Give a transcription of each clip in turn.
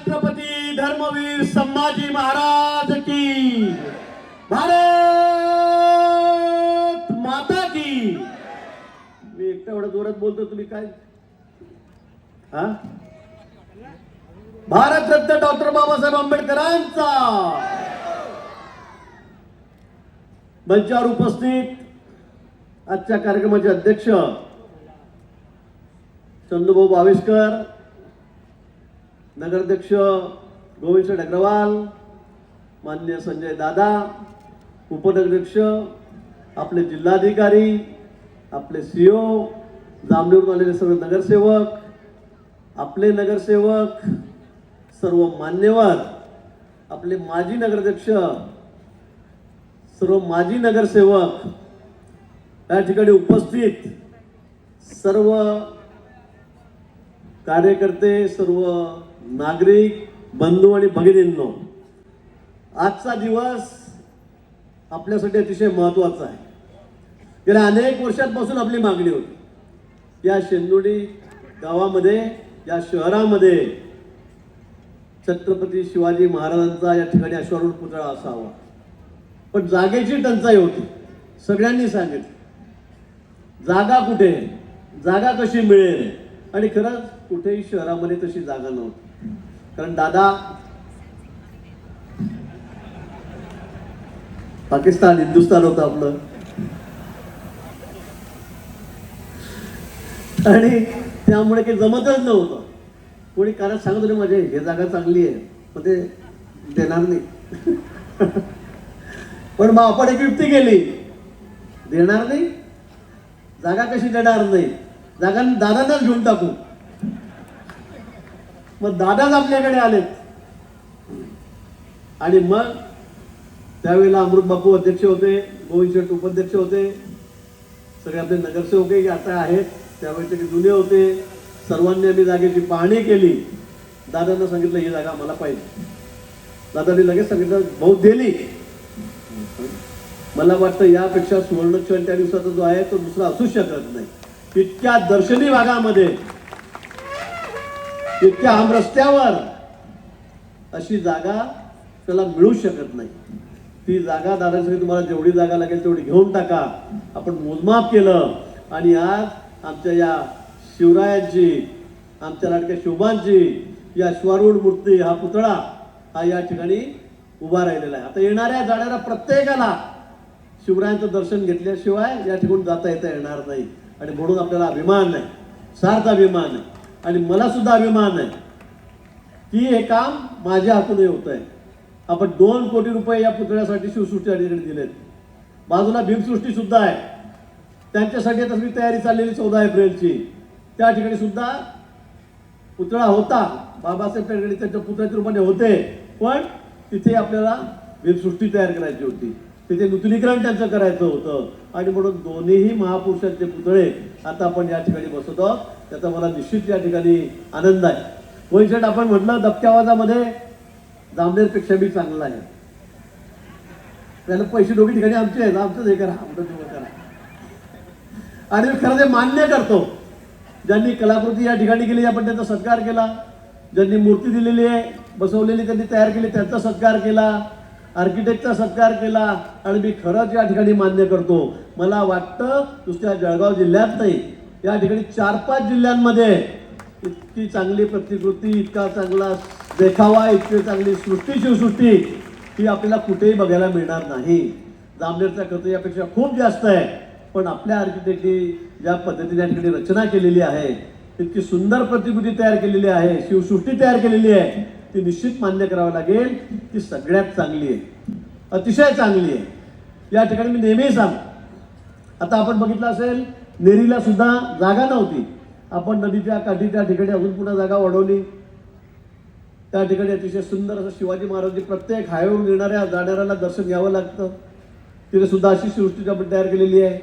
छत्रपती धर्मवीर संभाजी महाराज की, भारत माता की। मी एकटा एवढा जोरात बोलतो, तुम्ही काय? हा, भारतरत्न डॉक्टर बाबासाहेब आंबेडकरांचा। मंचावर उपस्थित आजच्या कार्यक्रमाचे अध्यक्ष चंदूभाऊ बाविस्कर, नगराध्यक्ष गोविंद अग्रवाल, माननीय संजय दादा, उपनगराध्यक्ष, आपले जिल्हाधिकारी, आपले सीओ, जामनेरहून आलेले सर्व नगरसेवक, आपले नगरसेवक, सर्व मान्यवर, आपले माजी नगराध्यक्ष, सर्व माजी नगरसेवक, या ठिकाणी उपस्थित सर्व कार्यकर्ते, सर्व नागरिक बंधू आणि भगिनींनो, आजचा दिवस आपल्यासाठी अतिशय महत्त्वाचा आहे। गेल्या अनेक वर्षांपासून आपली मागणी होती, या शेंदुडी गावामध्ये, या शहरामध्ये छत्रपती शिवाजी महाराजांचा या ठिकाणी अश्वारूढ पुतळा असावा, पण जागेची टंचाई होती। सगळ्यांनी सांगितलं जागा कुठे, जागा कशी मिळेल, आणि खरंच कुठेही शहरामध्ये तशी जागा नव्हती। कारण दादा पाकिस्तान हिंदुस्थान होतं आपलं, आणि त्यामुळे काही जमतच नव्हतं। कोणी कारण सांगत होते माझे हे जागा चांगली आहे, पण ते देणार नाही। पण मग आपण एक युक्ती केली, देणार नाही, जागा कशी देणार नाही, जागा दादांनाच घेऊन टाकू। मग दादाच आपल्याकडे आलेत, आणि मग त्यावेळेला अमृत बापू अध्यक्ष होते, गोविंद शेठ उपाध्यक्ष होते, सगळे आपले नगरसेवक आता आहेत, त्यावेळेचे ते जुने होते। सर्वांनी आम्ही जागेची पाहणी केली, दादांना सांगितलं ही जागा मला पाहिजे। दादांनी लगेच सांगितलं बहुत दिली। मला वाटतं यापेक्षा सुवर्णक्षण त्या दिवसाचा जो आहे तो दुसरा असूच शकत नाही। इतक्या दर्शनी भागामध्ये, इतक्या आमरस्त्यावर अशी जागा त्याला मिळू शकत नाही। ती जागा दादासाठी तुम्हाला जेवढी जागा लागेल तेवढी घेऊन टाका। आपण मोजमाप केलं, आणि आज आमच्या या शिवरायांची, आमच्या लाडक्या शोभांची या अश्वारूढ मूर्ती, हा पुतळा हा या ठिकाणी उभा राहिलेला आहे। आता येणाऱ्या जाणाऱ्या प्रत्येकाला शिवरायांचं दर्शन घेतल्याशिवाय या ठिकाणी जाता येणार नाही, आणि म्हणून आपल्याला अभिमान आहे, सार्थ अभिमान आहे, आणि मला सुद्धा अभिमान आहे की हे काम माझ्या हातून होत आहे। आपण 2 कोटी रुपये या पुतळ्यासाठी शिवसृष्टी अधिकारी दिलेत। बाजूला भीमसृष्टी सुद्धा आहे, त्यांच्यासाठी आता सगळी तयारी चाललेली 14 एप्रिलची। त्या ठिकाणी सुद्धा पुतळा होता, बाबासाहेब ठाकरे त्यांच्या पुतळ्याच्या रूपाने होते, पण तिथे आपल्याला भीमसृष्टी तयार करायची होती, तिथे नूतनीकरण त्यांचं करायचं होतं, आणि म्हणून दोन्हीही महापुरुषांचे पुतळे आता आपण या ठिकाणी बसवतो। त्याचा मला निश्चित या ठिकाणी आनंद आहे। वैशेठ आपण म्हटलं दबक्या आवाजामध्ये जामनेरपेक्षा बी चांगला आहे, त्याला पैसे दोघी ठिकाणी आमचे आहेत, आमचंच हे करा, आमचं करा, आणि खरं ते मान्य करतो। ज्यांनी कलाकृती या ठिकाणी केली आपण त्यांचा सत्कार केला, ज्यांनी मूर्ती दिलेली आहे बसवलेली त्यांनी तयार केली त्यांचा सत्कार केला, आर्किटेक्टचा सत्कार केला, आणि मी खरंच या ठिकाणी मान्य करतो। मला वाटतं नुसत्या जळगाव जिल्ह्यात नाही, या ठिकाणी 4-5 जिल्ह्यांमध्ये इतकी चांगली प्रतिकृती, इतका चांगला देखावा, इतकी चांगली सृष्टी, शिवसृष्टी ही आपल्याला कुठेही बघायला मिळणार नाही। जामनेरचा खर्च यापेक्षा खूप जास्त आहे, पण आपल्या आर्किटेक्टनी ज्या पद्धतीने या ठिकाणी रचना केलेली आहे, इतकी सुंदर प्रतिकृती तयार केलेली आहे, शिवसृष्टी तयार केलेली आहे, ती निश्चित मान्य करावं लागेल ती सगळ्यात चांगली आहे, अतिशय चांगली आहे। या ठिकाणी मी नेहमी सांगतो, आता आपण बघितलं असेल नेरीला सुद्धा जागा नव्हती, आपण नदीच्या काठी त्या ठिकाणी अजून पुन्हा जागा वाढवली। त्या ठिकाणी अतिशय सुंदर असं शिवाजी महाराजांची प्रत्येक हायवेवरून येणाऱ्या जाणाऱ्याला दर्शन घ्यावं लागतं, तिथे सुद्धा अशी सृष्टी आपण तयार केलेली आहे।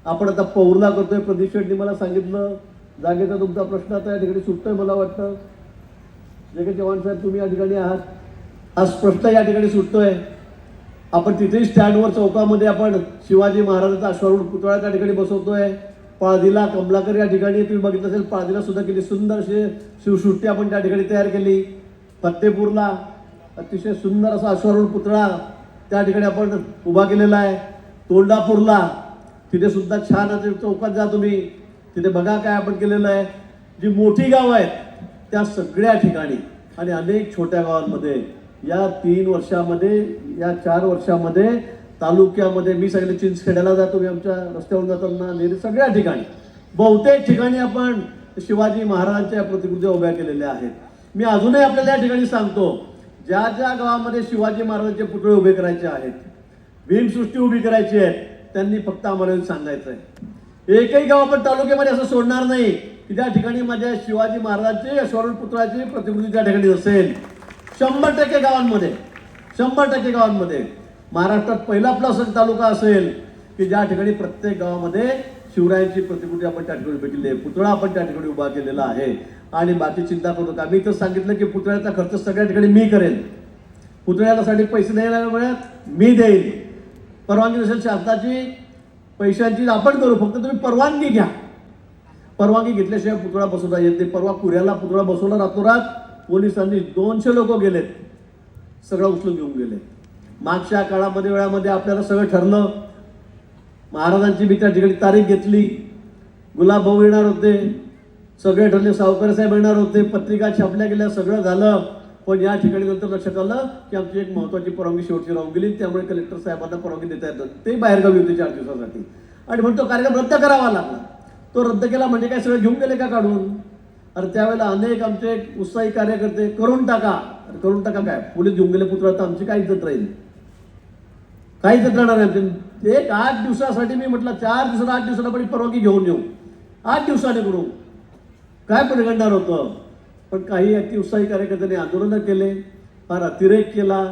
आपण आता पौर्णा करतोय, प्रदीप शेट्टी मला सांगितलं जागेचा तुमचा प्रश्न आता या ठिकाणी सुटतोय। मला वाटतं जे काही चव्हाण साहेब तुम्ही या ठिकाणी आहात, हा प्रश्न या ठिकाणी सुटतोय। आपण तिथेही स्टँडवर चौकामध्ये आपण शिवाजी महाराजांचा अश्वारूढ पुतळा त्या ठिकाणी बसवतोय। पाळदीला कमलाकर या ठिकाणी तुम्ही बघितलं असेल, पाळदीला सुद्धा किती सुंदर शिवसृष्टी आपण त्या ठिकाणी तयार केली। फत्तेपूरला अतिशय सुंदर असा अश्वारूढ पुतळा त्या ठिकाणी आपण उभा केलेला आहे. तोंडापूरला तिथे सुद्धा छान असे चौकात जा तुम्ही, तिथे बघा काय आपण केलेलं आहे. जी मोठी गावं आहेत त्या सगळ्या ठिकाणी आणि अनेक छोट्या गावांमध्ये या 3 वर्षामध्ये, या 4 वर्षामध्ये तालुक्यामध्ये मी सांगितलं चिंचखेड्याला जातो, मी आमच्या रस्त्यावरून जाताना नेहमी सगळ्या ठिकाणी बहुतेक ठिकाणी आपण शिवाजी महाराजांच्या प्रतिकृती उभ्या केलेल्या आहेत. मी अजूनही आपल्याला या ठिकाणी सांगतो, ज्या ज्या गावामध्ये शिवाजी महाराजांचे पुतळे उभे करायचे आहेत, भीमसृष्टी उभी करायची आहे, त्यांनी फक्त आम्हाला सांगायचं आहे. एकही गाव आपण तालुक्यामध्ये असं सोडणार नाही की त्या ठिकाणी माझ्या शिवाजी महाराजांची अश्वारूढ पुतळ्याची प्रतिकृती त्या ठिकाणी असेल. 100% गावांमध्ये, 100% गावांमध्ये महाराष्ट्रात पहिला आपला असं तालुका असेल की ज्या ठिकाणी प्रत्येक गावामध्ये शिवरायांची प्रतिकृती आपण त्या ठिकाणी उभी केली आहे, पुतळा आपण त्या ठिकाणी उभा केलेला आहे. आणि बाकी चिंता करू नका. मी तर सांगितलं की पुतळ्याचा खर्च सगळ्या ठिकाणी मी करेन. पुतळ्यासाठी पैसे द्यायला वेळात मी देईन. परवानगी नसेल शासनाची पैशांची आपण करू, फक्त तुम्ही परवानगी घ्या. परवानगी घेतल्याशिवाय पुतळा बसवता येत नाही. परवा पुऱ्याला पुतळा बसवला रातोरात, पोलिसांनी 200 लोक गेलेत, सगळं उचलून घेऊन गेले. मागच्या काळामध्ये वेळामध्ये आपल्याला सगळं ठरलं. महाराजांची मी त्या ठिकाणी तारीख घेतली, गुलाब भाऊ येणार होते, सगळे ठरले, सावकार साहेब येणार होते, पत्रिका छापल्या गेल्या, सगळं झालं. पण या ठिकाणी नंतर लक्षात आलं की आमची एक महत्त्वाची परवानगी शेवटची राहून गेली, त्यामुळे कलेक्टर साहेबांना परवानगी देता येतात, ते बाहेरगावी होते 4 दिवसासाठी. आणि म्हणून तो कार्यक्रम रद्द करावा लागला. तो रद्द केला म्हणजे काय सगळं घेऊन गेले का काढून? अरे त्यावेळेला अनेक आमचे उत्साही कार्यकर्ते करून टाका, करून टाका काय, पोलीस घेऊन गेले पुतळा, तर आमची काय इज्जत राहील? काही इज्जत राहणार नाही. एक 8 दिवसासाठी मी म्हटलं 4 दिवसाला 8 दिवसाला पण परवानगी घेऊन येऊ, 8 दिवसाने करू, काय परिगणणार होतं. पण काही अति उत्साही कार्यकर्त्यांनी आंदोलनं केले, फार अतिरेक केला,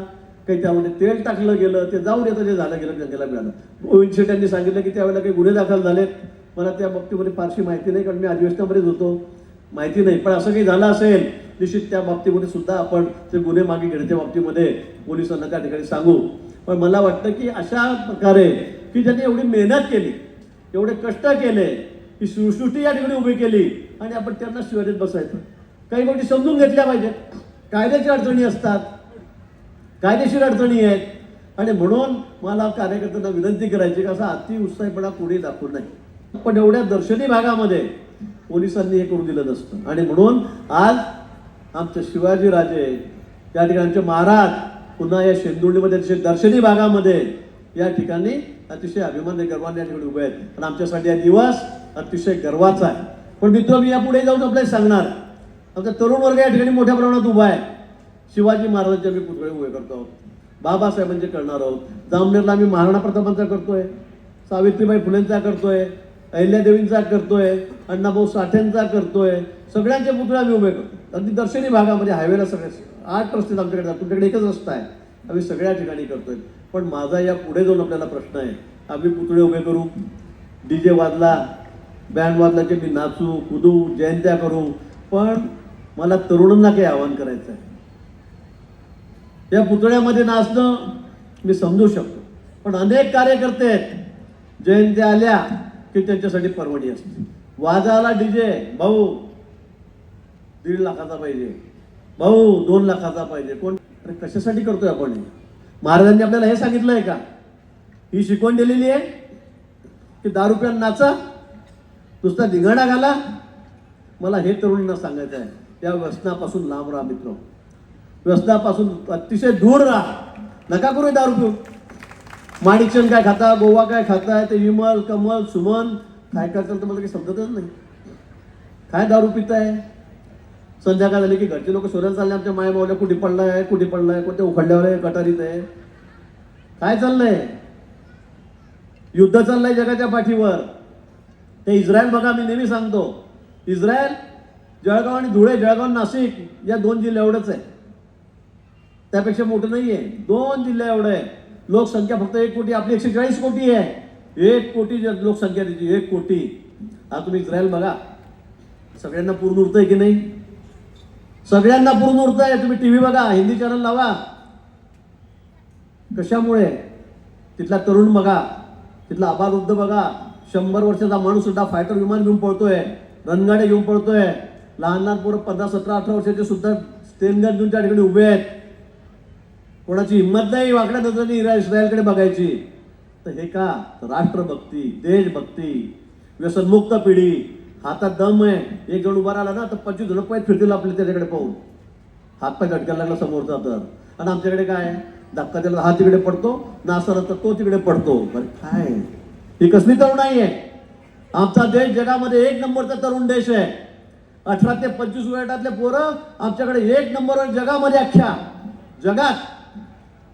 काही त्यामध्ये तेल टाकलं गेलं, ते जाऊन येतं, जे झालं गेलं जनतेला मिळालं. गोविंद शेठ यांनी सांगितलं की त्यावेळेला काही गुन्हे दाखल झालेत. मला त्या बाबतीमध्ये फारशी माहिती नाही, कारण मी अधिवेशनामध्येच होतो, माहिती नाही. पण असं काही झालं असेल निश्चित त्या बाबतीमध्ये सुद्धा आपण ते गुन्हे मागे घेण्याच्या बाबतीमध्ये पोलिसांना त्या ठिकाणी सांगू. पण मला वाटतं की अशा प्रकारे की ज्यांनी एवढी मेहनत केली, एवढे कष्ट केले, की सृष्टी या ठिकाणी उभी केली आणि आपण त्यांना शिवारीत बसायचं. काही गोष्टी समजून घेतल्या पाहिजेत. कायद्याच्या अडचणी असतात, कायदेशीर अडचणी आहेत. आणि म्हणून मला कार्यकर्त्यांना विनंती करायची की असा अति उत्साहीपणा कोणी दाखवू नये. पण एवढ्या दर्शनी भागामध्ये पोलिसांनी हे करू दिलं नसतं. आणि म्हणून आज आमचे शिवाजी राजे या ठिकाणी, आमचे महाराज पुन्हा या शेंदुर्णीमध्ये अतिशय दर्शनी भागामध्ये या ठिकाणी अतिशय अभिमान गर्वाने या ठिकाणी उभे आहेत. आणि आमच्यासाठी हा दिवस अतिशय गर्वाचा आहे. पण मित्र, मी यापुढे जाऊन आपल्याला सांगणार, आमचा तरुण वर्ग या ठिकाणी मोठ्या प्रमाणात उभा आहे. शिवाजी महाराजांचे आम्ही पुतळे उभे करतो आहोत, बाबासाहेबांचे करणार आहोत, जामनेरला आम्ही महाराणा प्रतापांचा करतोय, सावित्रीबाई फुलेंचा करतोय, अहिल्यादेवींचा करतोय, अण्णाभाऊ साठेंचा करतोय. सगळ्यांचे पुतळे आम्ही उभे करतो. अगदी दर्शनी भागामध्ये हायवेला सगळे 8 रस्ते आमच्याकडे, तुमच्याकडे एकच रस्ता आहे, आम्ही सगळ्या ठिकाणी करतोय. पण माझा या पुढे जाऊन आपल्याला प्रश्न आहे, आम्ही पुतळे उभे करू, DJ वाजला, बँड वाजला की मी नाचू कुदू, जयंत्या करू, पण मला तरुणांना काही आवाहन करायचं आहे. या पुतळ्यामध्ये नाचणं मी समजू शकतो, पण अनेक कार्यकर्ते आहेत, जयंत्या आल्या की त्यांच्यासाठी परवडी असते. वाजाला DJ, भाऊ 1.5 लाखाचा पाहिजे, भाऊ 2 लाखाचा पाहिजे. कोण? अरे कशासाठी करतोय आपण? महाराजांनी आपल्याला हे सांगितलंय का? ही शिकवण दिलेली आहे की दारू प्यान नाचा, नुसता धिंगाणा घाला? मला हे तरुणांना सांगायचं आहे, त्या व्यसनापासून लांब राहा मित्र, व्यसनापासून अतिशय दूर राहा. नका करू दारू पिऊन. माणिकचंद काय खाता, गोवा काय खाताय, ते विमल, कमल, सुमन काय करतात तर मला काही समजतच नाही. काय दारू पिताय? संध्याकाळ झाली की घरचे लोक शोधायला चालले, आमच्या माया मावल्या कुठे पडलाय, कुठे पडलाय, कोणत्या उखडल्यावर आहे, गटारीत आहे, काय चाललंय? युद्ध चाललंय जगाच्या पाठीवर. ते इस्रायल बघा, मी नेहमी सांगतो, इस्रायल जळगाव आणि धुळे, जळगाव नाशिक या 2 जिल्हे एवढंच आहे, त्यापेक्षा मोठं नाही आहे. 2 जिल्हे एवढं आहे. लोकसंख्या फक्त 1 कोटी, आपली 140 कोटी आहे. 1 कोटी लोकसंख्या त्याची, 1 कोटी. हा तुम्ही इस्रायल बघा, सगळ्यांना पूर्ण उरतंय की नाही? सगळ्यांना पूर्ण उरतंय. तुम्ही TV बघा, हिंदी चॅनल लावा. कशामुळे? तिथला तरुण बघा, तिथला आबालवृद्ध बघा, 100 वर्षाचा माणूस सुद्धा फायटर विमान घेऊन पळतोय, रणगाडे घेऊन पळतोय. लहान लहान पोरं 15, 17, 18 वर्षाचे सुद्धा स्टेनगन घेऊन त्या ठिकाणी उभे आहेत. कोणाची हिंमत नाही वाकड्या नजरेने इस्रायलकडे बघायची. तर हे का? तर राष्ट्रभक्ती, देशभक्ती, व्यसनमुक्त पिढी, हातात दम आहे. एक जण उभा राहिला ना तर 25 जण पाय फिरतील आपले त्याच्याकडे पाहून. हातपाय झटकायला लागला समोरचा तर. आणि आमच्याकडे काय? धक्का त्याला हा तिकडे पडतो, नासर तर तो तिकडे पडतो. बरं काय ही कसली तरुणाई आहे? आमचा देश जगामध्ये 1 नंबरचा तरुण देश आहे. 18 ते 25 वयातले पोरं आमच्याकडे 1 नंबरवर जगामध्ये अख्ख्या जगात.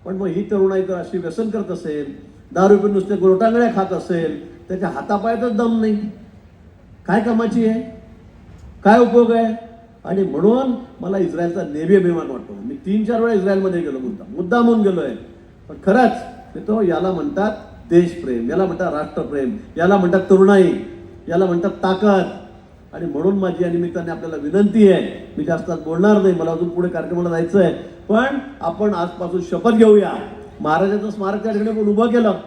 पण मग ही तरुणाई तर अशी व्यसन करत असेल, दारू पिऊन नुसते गोरटांगळ्या खात असेल, त्याच्या हातापायातच दम नाही, काय कामाची आहे? काय उपयोग आहे? आणि म्हणून मला इस्रायलचा नेव्ही अभिमान वाटतो. मी 3-4 वेळा इस्रायलमध्ये गेलो, मुद्दाम होऊन गेलोय. पण खरंच तो याला म्हणतात देशप्रेम, याला म्हणतात राष्ट्रप्रेम, याला म्हणतात तरुणाई, याला म्हणतात ताकद. आणि म्हणून माझी या निमित्ताने आपल्याला विनंती आहे, मी जास्त बोलणार नाही, मला अजून पुढे कार्यक्रमाला जायचं आहे. पण आपण आजपासून शपथ घेऊया. महाराजांचं स्मारक त्या ठिकाणी आपण उभं केलं,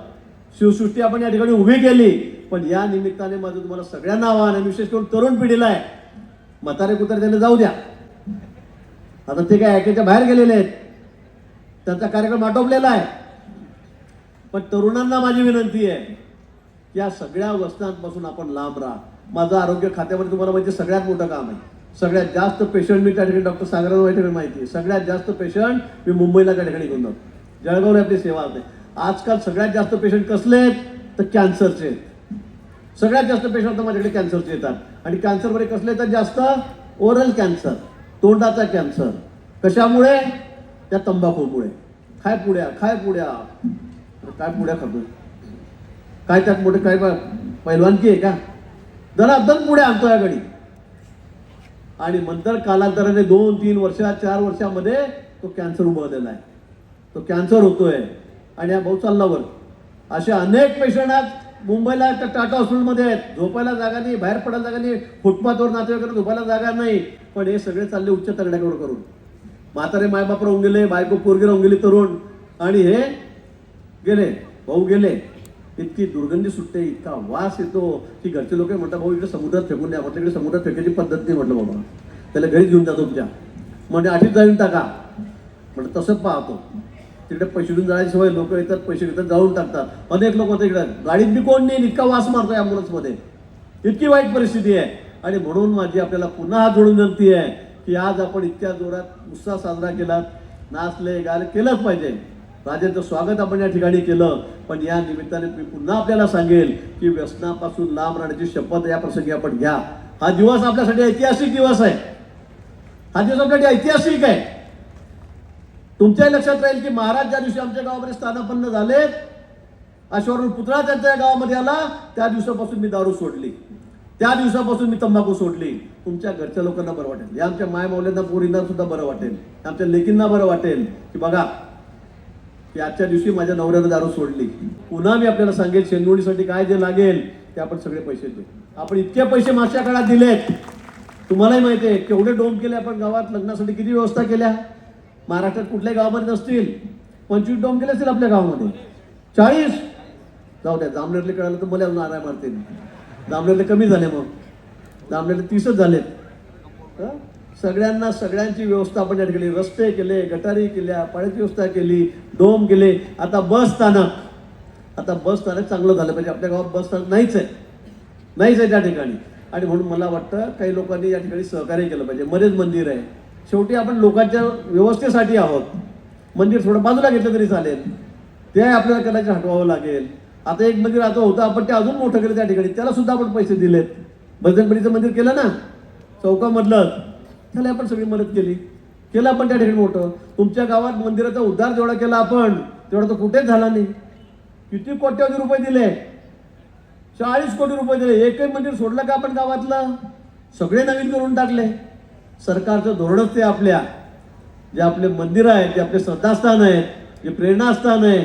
शिवसृष्टी आपण या ठिकाणी उभी केली. पण या निमित्ताने माझं तुम्हाला सगळ्यांना आव्हान आहे, विशेष करून तरुण पिढीला आहे. म्हातारे कुत्रे त्यांना जाऊ द्या, आता ते काय ऐकायच्या बाहेर गेलेले आहेत, त्यांचा कार्यक्रम आटोपलेला आहे. पण तरुणांना माझी विनंती आहे, या सगळ्या वस्तांपासून आपण लांब राहा. माझं आरोग्य खात्यामध्ये तुम्हाला माहिती सगळ्यात मोठं काम आहे. सगळ्यात जास्त पेशंट मी त्या ठिकाणी डॉक्टर सागरांना माहिती आहे, सगळ्यात जास्त पेशंट मी मुंबईला त्या ठिकाणी घेऊन जातो. जळगावला आपली सेवा होते. आजकाल सगळ्यात जास्त पेशंट कसले आहेत? तर कॅन्सरचे आहेत. सगळ्यात जास्त पेशंट माझ्याकडे कॅन्सरचे येतात. आणि कॅन्सरमध्ये कसले येतात जास्त? ओरल कॅन्सर, तोंडाचा कॅन्सर. कशामुळे? त्या तंबाखूमुळे. काय पुड्या काय पुड्या खातोय? काय त्यात मोठे काय पैलवानकी आहे का? दनादन पुढे आणतो या घडी. आणि नंतर कालांतराने 2-3 वर्षात 4 वर्षामध्ये तो कॅन्सर उभवलेला आहे, तो कॅन्सर होतोय. आणि हा भाऊ चालला वर. असे अनेक पेशंट आज मुंबईला टाटा हॉस्पिटलमध्ये आहेत. झोपायला जागा नाही, बाहेर पडायला जागा नाही, फुटपाथवर नातेवाईकांना झोपायला जागा नाही. पण हे सगळे चालले उच्च तगड्याकडे करून. म्हातारे मायबाप राहून गेले, बायको पोरगी राहून गेली तरुण, आणि हे गेले, भाऊ गेले. इतकी दुर्गंधी सुटते, इतका वास येतो की घरचे लोक म्हणतात भाऊ इकडे समुद्रात फेकून द्या. म्हटलं इकडे समुद्रात फेकायची पद्धत नाही. म्हटलं बाबा त्याला घरीच घेऊन जातो तुमच्या, म्हणजे आठीत जाऊन टाका. म्हटलं तसंच पाहतो. तिकडे पैसे देऊन जायची सवय, लोक येतात पैसे घेतात जाऊन टाकतात. अनेक लोक होते इकडे, गाडीत बी कोण नाही, इतका वास मारतोय ॲम्ब्युलन्समध्ये. इतकी वाईट परिस्थिती आहे. आणि म्हणून माझी आपल्याला पुन्हा हात जोडून विनंती आहे की आज आपण इतक्या जोरात उत्साह साजरा केला, नाचले गाले केलंच पाहिजे. राजांचं स्वागत आपण या ठिकाणी केलं. पण या निमित्ताने मी पुन्हा आपल्याला सांगेल की व्यसनापासून लांब राहण्याची शपथ या प्रसंगी आपण घ्या. हा दिवस आपल्यासाठी ऐतिहासिक दिवस आहे. हा दिवस आपल्यासाठी ऐतिहासिक आहे. तुमच्याही लक्षात राहील की महाराज ज्या दिवशी आमच्या गावामध्ये स्थानापन्न झाले, अश्वारूढ पुतळा त्यांच्या गावामध्ये आला, त्या दिवसापासून मी दारू सोडली, त्या दिवसापासून मी तंबाखू सोडली. तुमच्या घरच्या लोकांना बरं वाटेल, या आमच्या माय माऊल्यांना पोरींना सुद्धा बरं वाटेल, आमच्या लेकींना बरं वाटेल की बघा की आजच्या दिवशी माझ्या नवऱ्यानं दारू सोडली. पुन्हा मी आपल्याला सांगेल शेंगोळीसाठी काय जे लागेल ते आपण सगळे पैसे देऊ. आपण इतके पैसे मागच्या काळात दिलेत, तुम्हालाही माहिती आहे केवढे डोम केले आपण गावात. लग्नासाठी किती व्यवस्था केल्या. महाराष्ट्रात कुठल्याही गावामध्ये नसतील 25 डोम केले असतील आपल्या गावामध्ये, 40. जाऊ द्या, जामनेरले कळालं तर मला नाराय मारतील. जामनेरले कमी झाले, मग जामनेरले 30च झालेत. सगळ्यांना सगळ्यांची व्यवस्था आपण या ठिकाणी रस्ते केले, गटारी केल्या, पाण्याची व्यवस्था केली, डोम केले. आता बस स्थानक चांगलं झालं पाहिजे. आपल्या गावात बस स्थानक नाहीच आहे त्या ठिकाणी. आणि म्हणून मला वाटतं काही लोकांनी या ठिकाणी सहकार्य केलं पाहिजे. मध्येच मंदिर आहे, शेवटी आपण लोकांच्या व्यवस्थेसाठी आहोत. मंदिर थोडं बाजूला घेतलं तरी चालेल, ते आपल्याला कदाचित हटवावं लागेल. आता एक मंदिर आता होतं, आपण ते अजून मोठं केलं त्या ठिकाणी, त्याला सुद्धा आपण पैसे दिलेत. भजनपडीचं मंदिर केलं ना चौकामधलं, त्याला आपण सगळी मदत केलं आपण त्या ठिकाणी मोठं. तुमच्या गावात मंदिराचा उद्धार जेवढा केला आपण तेवढा तो कुठेच झाला नाही. किती कोट्यावधी रुपये दिले, 40 कोटी रुपये दिले. एकही मंदिर सोडलं का आपण गावातलं? सगळे नवीन करून टाकले. सरकारचं धोरणच ते आपल्या जे आपले मंदिर आहेत, जे आपले श्रद्धास्थान आहेत, जे प्रेरणास्थान आहे,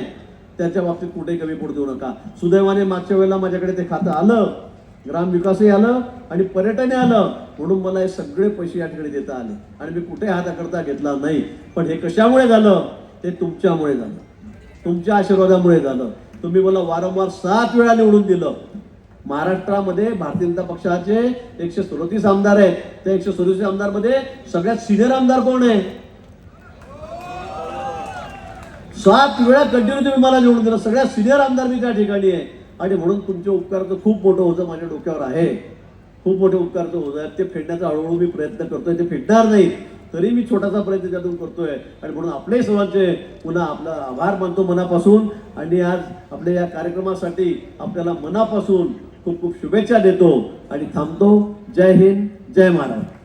त्याच्या बाबतीत कुठेही कमी पडू देऊ नका. सुदैवाने मागच्या वेळेला माझ्याकडे ते खातं आलं, ग्रामविकासही आलं आणि पर्यटनही आलं, म्हणून मला हे सगळे पैसे या ठिकाणी देता आले आणि मी कुठे हाताकरता घेतला नाही. पण हे कशामुळे झालं? ते तुमच्यामुळे झालं, तुमच्या आशीर्वादामुळे झालं. तुम्ही मला वारंवार 7 वेळा निवडून दिलं. महाराष्ट्रामध्ये भारतीय जनता पक्षाचे 137 आमदार आहेत. त्या 137 आमदारमध्ये सगळ्यात सिनियर आमदार कोण आहे? 7 वेळा कंटिन्यू तुम्ही मला निवडून दिलं, सगळ्यात सिनियर आमदार मी त्या ठिकाणी आहे, आणि म्हणून तुमचे उपकार तर खूप मोठं होतं माझ्या डोक्यावर आहे, खूप मोठे उपकार तर होत आहेत. ते फेडण्याचा हळूहळू मी प्रयत्न करतोय, ते फेडणार नाही तरी मी छोटासा प्रयत्न त्यातून करतोय, आणि म्हणून आपले सर्वांचे पुन्हा आपला आभार मानतो मनापासून, आणि आज आपल्या या कार्यक्रमासाठी आपल्याला मनापासून खूप खूप शुभेच्छा देतो आणि थांबतो. जय हिंद, जय महाराष्ट्र.